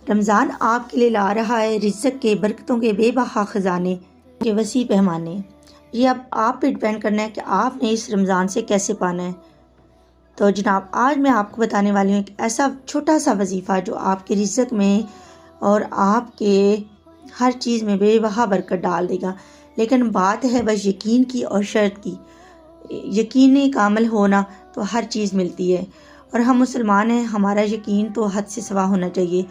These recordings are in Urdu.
رمضان آپ کے لیے لا رہا ہے رزق کے برکتوں کے بے بہا خزانے کے وسیع پیمانے۔ یہ اب آپ پہ ڈپینڈ کرنا ہے کہ آپ نے اس رمضان سے کیسے پانا ہے۔ تو جناب آج میں آپ کو بتانے والی ہوں ایک ایسا چھوٹا سا وظیفہ جو آپ کے رزق میں اور آپ کے ہر چیز میں بے بہا برکت ڈال دے گا، لیکن بات ہے بس یقین کی اور شرط کی۔ یقین کامل ہونا تو ہر چیز ملتی ہے، اور ہم مسلمان ہیں، ہمارا یقین تو حد سے سوا ہونا چاہیے۔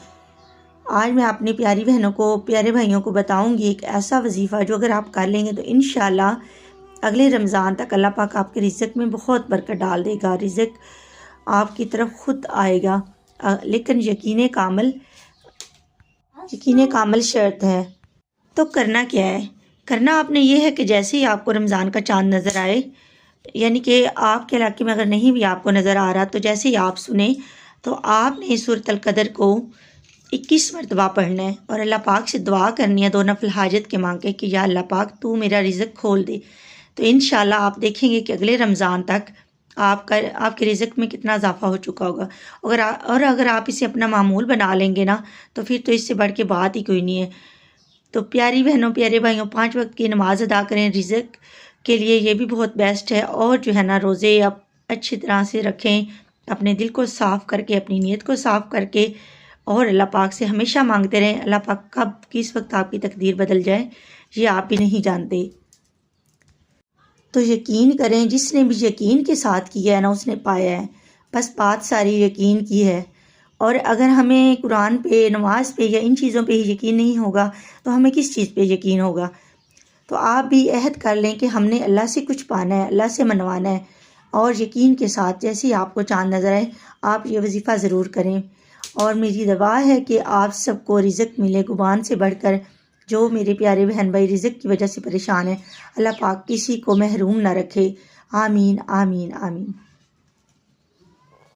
آج میں اپنی پیاری بہنوں کو، پیارے بھائیوں کو بتاؤں گی ایک ایسا وظیفہ جو اگر آپ کر لیں گے تو انشاءاللہ اگلے رمضان تک اللہ پاک آپ کے رزق میں بہت برکت ڈال دے گا، رزق آپ کی طرف خود آئے گا، لیکن یقین کامل شرط ہے۔ تو کرنا کیا ہے؟ کرنا آپ نے یہ ہے کہ جیسے ہی آپ کو رمضان کا چاند نظر آئے، یعنی کہ آپ کے علاقے میں اگر نہیں بھی آپ کو نظر آ رہا، تو جیسے ہی آپ سنیں تو آپ نے سورۃ القدر کو 21 مرتبہ پڑھنا ہے اور اللہ پاک سے دعا کرنی ہے، 2 نفل حاجت کے مانگ کے کہ یا اللہ پاک تو میرا رزق کھول دے۔ تو انشاءاللہ آپ دیکھیں گے کہ اگلے رمضان تک آپ کے رزق میں کتنا اضافہ ہو چکا ہوگا۔ اگر آپ اسے اپنا معمول بنا لیں گے نا تو پھر تو اس سے بڑھ کے بات ہی کوئی نہیں ہے۔ تو پیاری بہنوں، پیارے بھائیوں، 5 وقت کی نماز ادا کریں، رزق کے لیے یہ بھی بہت بیسٹ ہے، اور جو ہے نا روزے آپ اچھی طرح سے رکھیں، اپنے دل کو صاف کر کے، اپنی نیت کو صاف کر کے، اور اللہ پاک سے ہمیشہ مانگتے رہیں۔ اللہ پاک کب کس وقت آپ کی تقدیر بدل جائے یہ آپ بھی نہیں جانتے۔ تو یقین کریں، جس نے بھی یقین کے ساتھ کیا ہے نا اس نے پایا ہے، بس بات ساری یقین کی ہے۔ اور اگر ہمیں قرآن پہ، نماز پہ یا ان چیزوں پہ ہی یقین نہیں ہوگا تو ہمیں کس چیز پہ یقین ہوگا؟ تو آپ بھی عہد کر لیں کہ ہم نے اللہ سے کچھ پانا ہے، اللہ سے منوانا ہے، اور یقین کے ساتھ جیسے ہی آپ کو چاند نظر آئے آپ یہ وظیفہ ضرور کریں۔ اور میری دعا ہے کہ آپ سب کو رزق ملے گمان سے بڑھ کر۔ جو میرے پیارے بہن بھائی رزق کی وجہ سے پریشان ہیں، اللہ پاک کسی کو محروم نہ رکھے۔ آمین آمین آمین۔